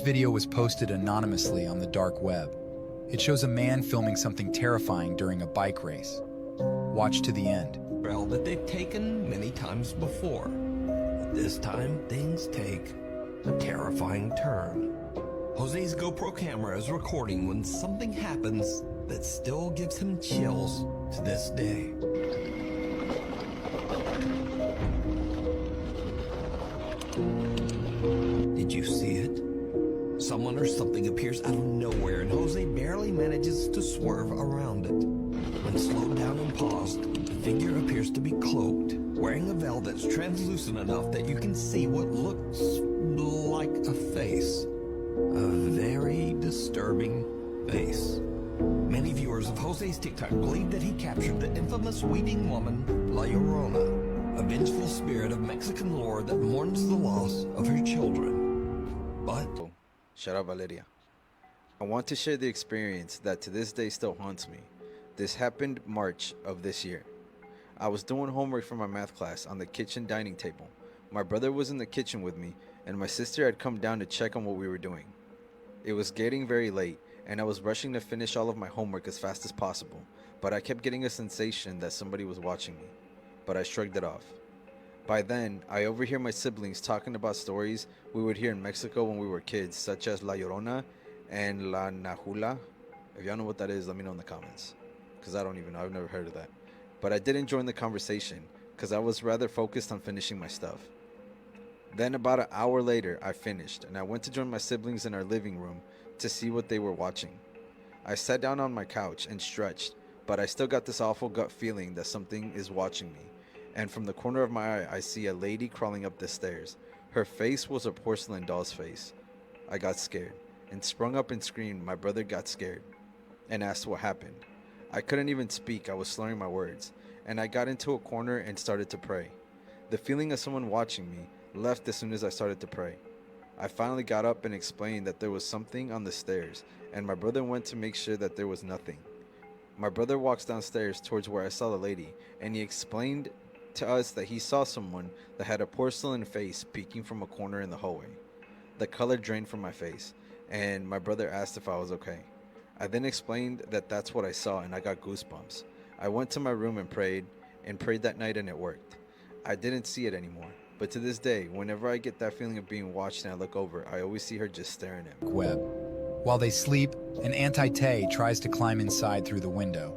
video was posted anonymously on the dark web. It shows a man filming something terrifying during a bike race. Watch to the end. Trail that they've taken many times before. But this time, things take a terrifying turn. Jose's GoPro camera is recording when something happens that still gives him chills to this day. Did you see it? Someone or something appears out of nowhere and Jose barely manages to swerve around it. When slowed down and paused, the figure appears to be cloaked, wearing a veil that's translucent enough that you can see what looks like a face. A very disturbing face. Many viewers of Jose's TikTok believe that he captured the infamous weeping woman, La Llorona, a vengeful spirit of Mexican lore that mourns the loss of her children. But shout out Valeria. I want to share the experience that to this day still haunts me. This happened March of this year. I was doing homework for my math class on the kitchen dining table. My brother was in the kitchen with me, and my sister had come down to check on what we were doing. It was getting very late, and I was rushing to finish all of my homework as fast as possible, but I kept getting a sensation that somebody was watching me, but I shrugged it off. By then, I overhear my siblings talking about stories we would hear in Mexico when we were kids, such as La Llorona and La Najula. If y'all know what that is, let me know in the comments, because I don't even know, I've never heard of that. But I didn't join the conversation, because I was rather focused on finishing my stuff. Then about an hour later, I finished, and I went to join my siblings in our living room to see what they were watching. I sat down on my couch and stretched, but I still got this awful gut feeling that something is watching me. And from the corner of my eye, I see a lady crawling up the stairs. Her face was a porcelain doll's face. I got scared and sprung up and screamed. My brother got scared and asked what happened. I couldn't even speak. I was slurring my words, and I got into a corner and started to pray. The feeling of someone watching me left as soon as I started to pray. I finally got up and explained that there was something on the stairs, and my brother went to make sure that there was nothing. My brother walks downstairs towards where I saw the lady, and he explained to us that he saw someone that had a porcelain face peeking from a corner in the hallway. The color drained from my face, and my brother asked if I was okay. I then explained that that's what I saw, and I got goosebumps. I went to my room and prayed that night, and it worked. I didn't see it anymore, but to this day, whenever I get that feeling of being watched and I look over, I always see her just staring at me. Web. While they sleep, an Auntie tries to climb inside through the window.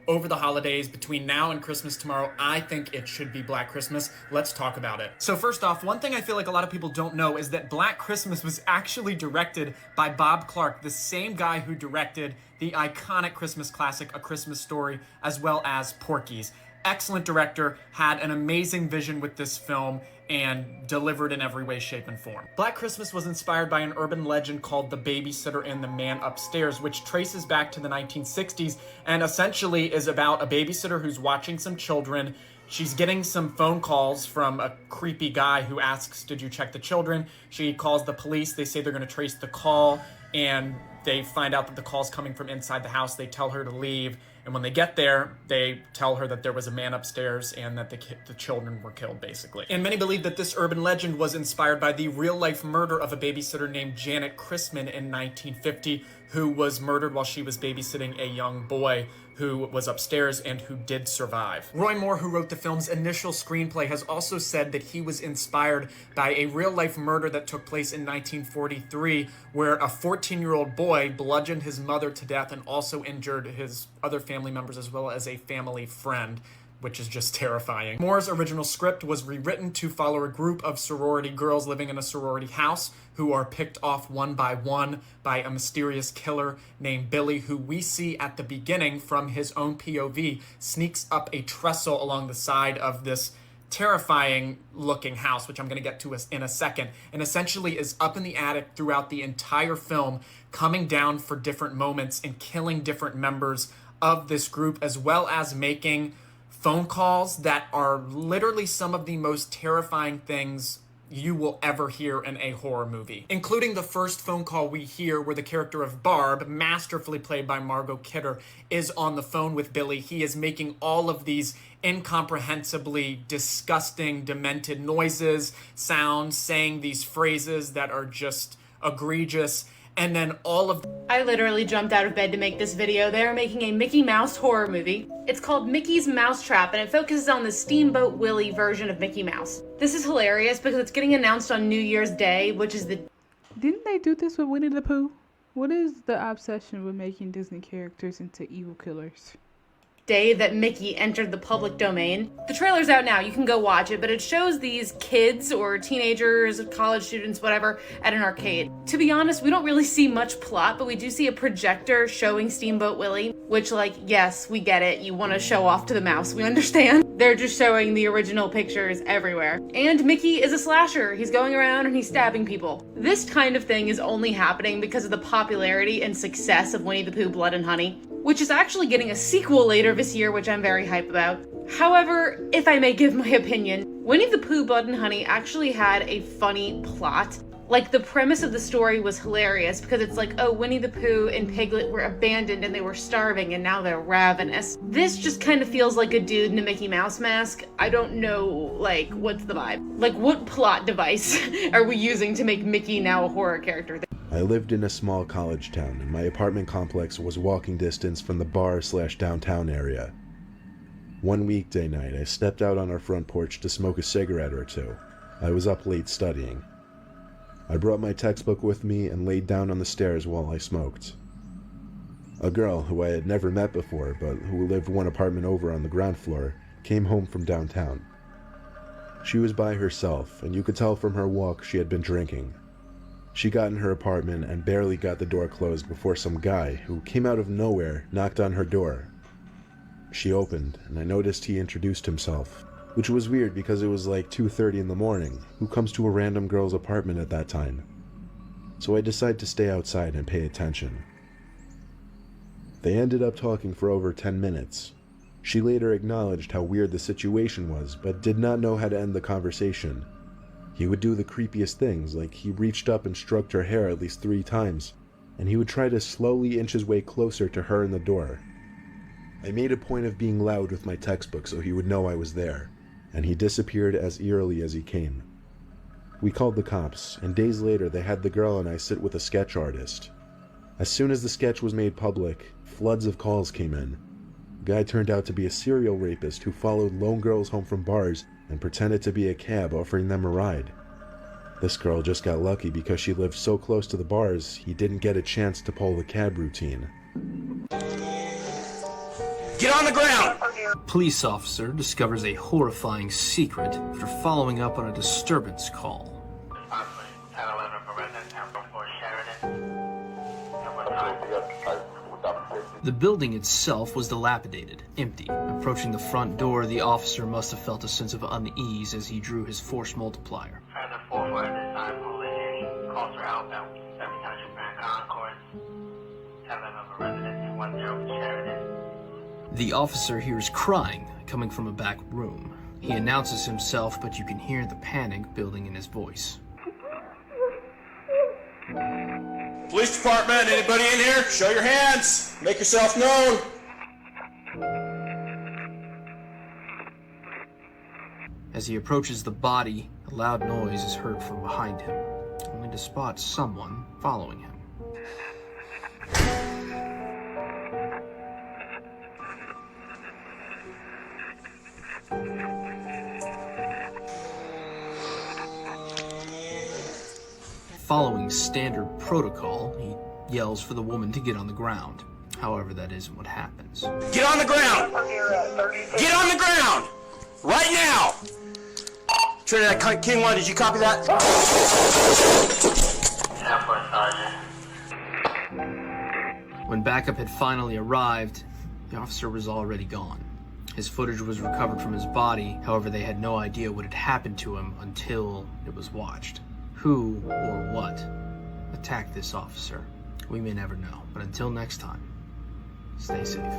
Over the holidays, between now and Christmas tomorrow, I think it should be Black Christmas. Let's talk about it. So first off, one thing I feel like a lot of people don't know is that Black Christmas was actually directed by Bob Clark, the same guy who directed the iconic Christmas classic, A Christmas Story, as well as Porky's. Excellent director, had an amazing vision with this film, and delivered in every way, shape, and form. Black Christmas was inspired by an urban legend called The Babysitter and the Man Upstairs, which traces back to the 1960s and essentially is about a babysitter who's watching some children. She's getting some phone calls from a creepy guy who asks, "Did you check the children?" She calls the police. They say they're going to trace the call, and they find out that the call's coming from inside the house. They tell her to leave. And when they get there, they tell her that there was a man upstairs and that the children were killed, basically. And many believe that this urban legend was inspired by the real-life murder of a babysitter named Janet Christman in 1950, who was murdered while she was babysitting a young boy who was upstairs and who did survive. Roy Moore, who wrote the film's initial screenplay, has also said that he was inspired by a real-life murder that took place in 1943, where a 14-year-old boy bludgeoned his mother to death and also injured his other family members as well as a family friend, which is just terrifying. Moore's original script was rewritten to follow a group of sorority girls living in a sorority house who are picked off one by a mysterious killer named Billy, who we see at the beginning from his own POV sneaks up a trestle along the side of this terrifying looking house, which I'm going to get to in a second, and essentially is up in the attic throughout the entire film, coming down for different moments and killing different members of this group, as well as making phone calls that are literally some of the most terrifying things you will ever hear in a horror movie, including the first phone call we hear where the character of Barb, masterfully played by Margot Kidder, is on the phone with Billy. He is making all of these incomprehensibly disgusting, demented noises, sounds, saying these phrases that are just egregious. And then I literally jumped out of bed to make this video. They are making a Mickey Mouse horror movie. It's called Mickey's Mousetrap, and it focuses on the Steamboat Willie version of Mickey Mouse. This is hilarious because it's getting announced on New Year's Day, which is the... Didn't they do this with Winnie the Pooh? What is the obsession with making Disney characters into evil killers? day that Mickey entered the public domain. The trailer's out now, you can go watch it, but it shows these kids or teenagers, college students, whatever, at an arcade. To be honest, we don't really see much plot, but we do see a projector showing Steamboat Willie, which, like, yes, we get it. You want to show off to the mouse, we understand. They're just showing the original pictures everywhere. And Mickey is a slasher. He's going around and he's stabbing people. This kind of thing is only happening because of the popularity and success of Winnie the Pooh Blood and Honey, which is actually getting a sequel later this year, which I'm very hype about. However, if I may give my opinion, Winnie the Pooh Blood and Honey actually had a funny plot. Like, the premise of the story was hilarious because it's like, oh, Winnie the Pooh and Piglet were abandoned and they were starving and now they're ravenous. This just kind of feels like a dude in a Mickey Mouse mask. I don't know, like, what's the vibe? Like, what plot device are we using to make Mickey now a horror character? I lived in a small college town, and my apartment complex was walking distance from the bar/downtown area. One weekday night, I stepped out on our front porch to smoke a cigarette or two. I was up late studying. I brought my textbook with me and laid down on the stairs while I smoked. A girl who I had never met before, but who lived one apartment over on the ground floor, came home from downtown. She was by herself, and you could tell from her walk she had been drinking. She got in her apartment and barely got the door closed before some guy, who came out of nowhere, knocked on her door. She opened, and I noticed he introduced himself, which was weird because it was like 2:30 in the morning. Who comes to a random girl's apartment at that time? So I decided to stay outside and pay attention. They ended up talking for over 10 minutes. She later acknowledged how weird the situation was, but did not know how to end the conversation. He would do the creepiest things, like he reached up and stroked her hair at least 3 times, and he would try to slowly inch his way closer to her in the door. I made a point of being loud with my textbook so he would know I was there, and he disappeared as eerily as he came. We called the cops, and days later they had the girl and I sit with a sketch artist. As soon as the sketch was made public, floods of calls came in. The guy turned out to be a serial rapist who followed lone girls home from bars and pretended to be a cab offering them a ride. This girl just got lucky because she lived so close to the bars, he didn't get a chance to pull the cab routine. Get on the ground! A police officer discovers a horrifying secret after following up on a disturbance call. The building itself was dilapidated, empty. Approaching the front door, the officer must have felt a sense of unease as he drew his force multiplier. The officer hears crying coming from a back room. He announces himself, but you can hear the panic building in his voice. Police department, anybody in here? Show your hands. Make yourself known. As he approaches the body, a loud noise is heard from behind him, only to spot someone following him. Following standard protocol, he yells for the woman to get on the ground. However, that isn't what happens. Get on the ground! Get on the ground! Right now! Trinidad King 1, did you copy that? When backup had finally arrived, the officer was already gone. His footage was recovered from his body, however they had no idea what had happened to him until it was watched. Who or what attacked this officer? We may never know, but until next time, stay safe.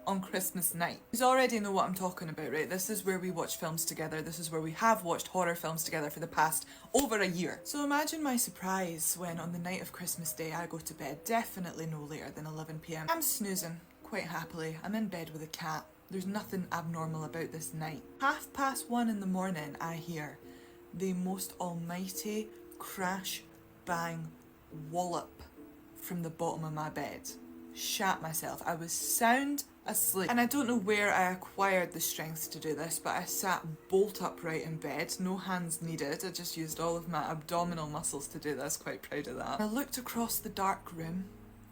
On Christmas night. You already know what I'm talking about, right? This is where we watch films together. This is where we have watched horror films together for the past over a year. So imagine my surprise when on the night of Christmas Day I go to bed, definitely no later than 11 PM. I'm snoozing quite happily. I'm in bed with a cat. There's nothing abnormal about this night. 1:30 in the morning I hear the most almighty crash, bang, wallop from the bottom of my bed. Shat myself. I was sound asleep. And I don't know where I acquired the strength to do this, but I sat bolt upright in bed, no hands needed. I just used all of my abdominal muscles to do this, quite proud of that. I looked across the dark room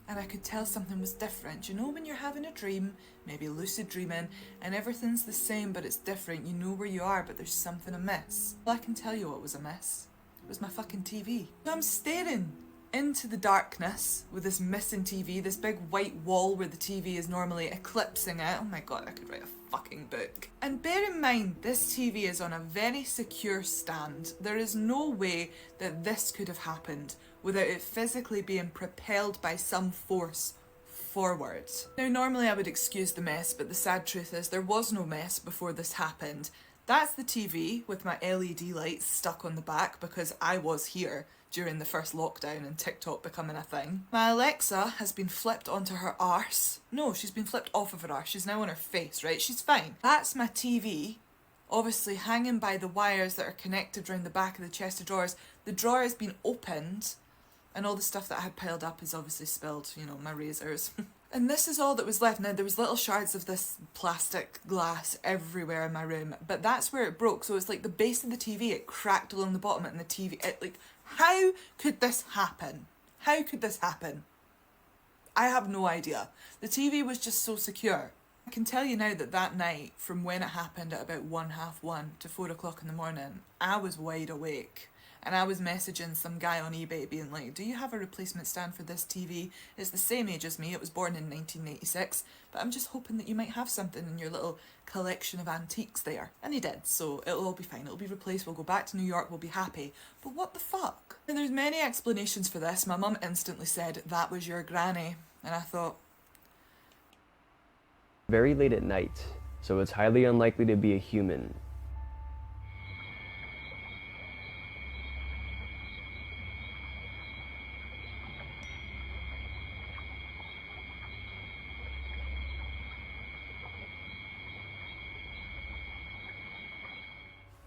and I could tell something was different. You know when you're having a dream, maybe lucid dreaming, and everything's the same but it's different. You know where you are, but there's something amiss. Well, I can tell you what was amiss. It was my fucking TV. So I'm staring into the darkness with this missing TV, this big white wall where the TV is normally eclipsing it. Oh my god, I could write a fucking book. And bear in mind, this TV is on a very secure stand. There is no way that this could have happened without it physically being propelled by some force forward. Now normally I would excuse the mess, but the sad truth is there was no mess before this happened. That's the TV with my LED lights stuck on the back because I was here during the first lockdown and TikTok becoming a thing. My Alexa has been flipped onto her arse. No, she's been flipped off of her arse. She's now on her face, right? She's fine. That's my TV, obviously hanging by the wires that are connected around the back of the chest of drawers. The drawer has been opened and all the stuff that I had piled up is obviously spilled, you know, my razors. And this is all that was left. Now, there was little shards of this plastic glass everywhere in my room, but that's where it broke. So it's like the base of the TV, it cracked along the bottom and the TV, how could this happen? How could this happen? I have no idea. The TV was just so secure. I can tell you now that that night, from when it happened at about 1:30 to 4 o'clock in the morning, I was wide awake. And I was messaging some guy on eBay being like, do you have a replacement stand for this TV? It's the same age as me, it was born in 1986, but I'm just hoping that you might have something in your little collection of antiques there. And he did, so it'll all be fine, it'll be replaced, we'll go back to New York, we'll be happy. But what the fuck? And there's many explanations for this. My mum instantly said, that was your granny. And I thought, very late at night, so it's highly unlikely to be a human.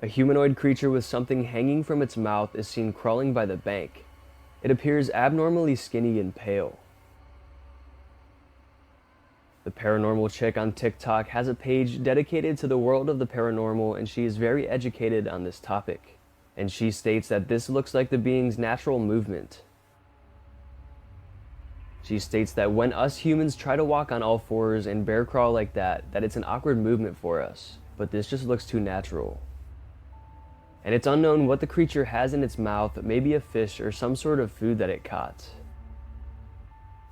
A humanoid creature with something hanging from its mouth is seen crawling by the bank. It appears abnormally skinny and pale. The paranormal chick on TikTok has a page dedicated to the world of the paranormal, and she is very educated on this topic. And she states that this looks like the being's natural movement. She states that when us humans try to walk on all fours and bear crawl like that it's an awkward movement for us, but this just looks too natural. And it's unknown what the creature has in its mouth, maybe a fish or some sort of food that it caught.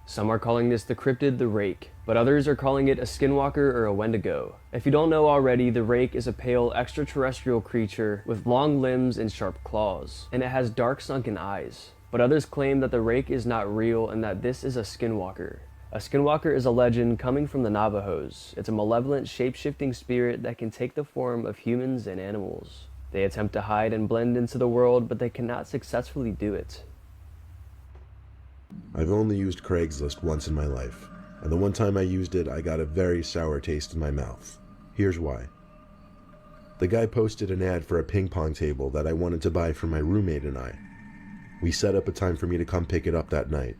Some are calling this the cryptid, the rake, but others are calling it a skinwalker or a wendigo. If you don't know already, the rake is a pale extraterrestrial creature with long limbs and sharp claws, and it has dark sunken eyes. But others claim that the rake is not real and that this is a skinwalker. A skinwalker is a legend coming from the Navajos. It's a malevolent, shape-shifting spirit that can take the form of humans and animals. They attempt to hide and blend into the world, but they cannot successfully do it. I've only used Craigslist once in my life, and the one time I used it, I got a very sour taste in my mouth. Here's why. The guy posted an ad for a ping pong table that I wanted to buy for my roommate and I. We set up a time for me to come pick it up that night.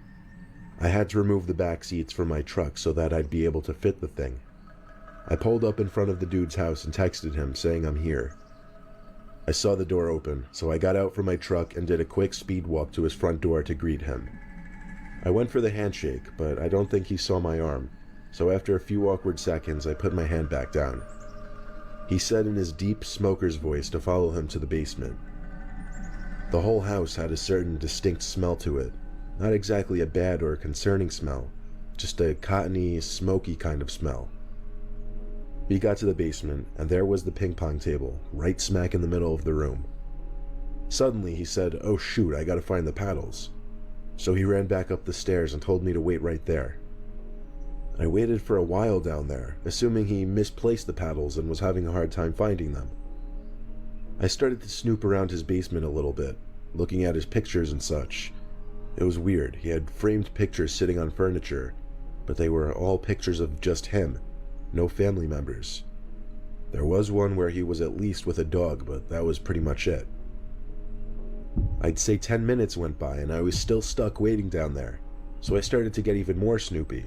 I had to remove the back seats from my truck so that I'd be able to fit the thing. I pulled up in front of the dude's house and texted him saying I'm here. I saw the door open, so I got out from my truck and did a quick speed walk to his front door to greet him. I went for the handshake, but I don't think he saw my arm, so after a few awkward seconds I put my hand back down. He said in his deep smoker's voice to follow him to the basement. The whole house had a certain distinct smell to it. Not exactly a bad or concerning smell, just a cottony, smoky kind of smell. We got to the basement, and there was the ping pong table, right smack in the middle of the room. Suddenly he said, "Oh shoot, I gotta find the paddles." So he ran back up the stairs and told me to wait right there. I waited for a while down there, assuming he misplaced the paddles and was having a hard time finding them. I started to snoop around his basement a little bit, looking at his pictures and such. It was weird. He had framed pictures sitting on furniture, but they were all pictures of just him, no family members. There was one where he was at least with a dog, but that was pretty much it. I'd say 10 minutes went by and I was still stuck waiting down there, so I started to get even more snoopy.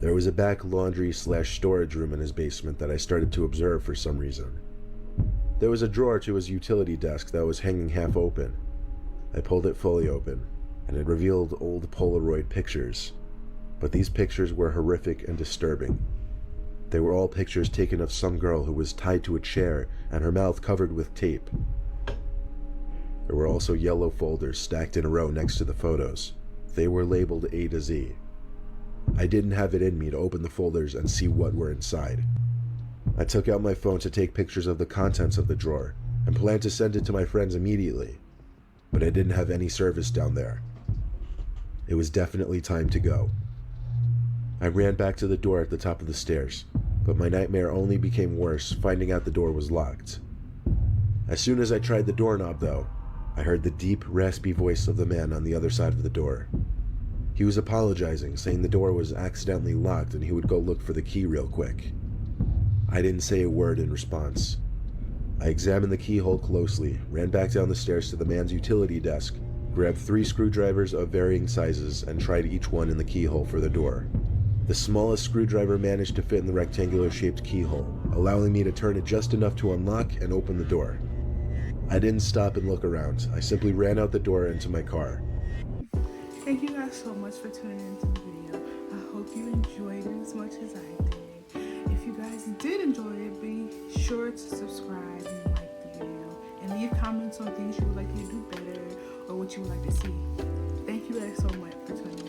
There was a back laundry/storage room in his basement that I started to observe for some reason. There was a drawer to his utility desk that was hanging half open. I pulled it fully open, and it revealed old Polaroid pictures. But these pictures were horrific and disturbing. They were all pictures taken of some girl who was tied to a chair and her mouth covered with tape. There were also yellow folders stacked in a row next to the photos. They were labeled A to Z. I didn't have it in me to open the folders and see what were inside. I took out my phone to take pictures of the contents of the drawer and planned to send it to my friends immediately, but I didn't have any service down there. It was definitely time to go. I ran back to the door at the top of the stairs, but my nightmare only became worse finding out the door was locked. As soon as I tried the doorknob, though, I heard the deep, raspy voice of the man on the other side of the door. He was apologizing, saying the door was accidentally locked and he would go look for the key real quick. I didn't say a word in response. I examined the keyhole closely, ran back down the stairs to the man's utility desk, grabbed 3 screwdrivers of varying sizes, and tried each one in the keyhole for the door. The smallest screwdriver managed to fit in the rectangular-shaped keyhole, allowing me to turn it just enough to unlock and open the door. I didn't stop and look around. I simply ran out the door into my car. Thank you guys so much for tuning into the video. I hope you enjoyed it as much as I did. If you guys did enjoy it, be sure to subscribe and like the video. And leave comments on things you would like me to do better or what you would like to see. Thank you guys so much for tuning in.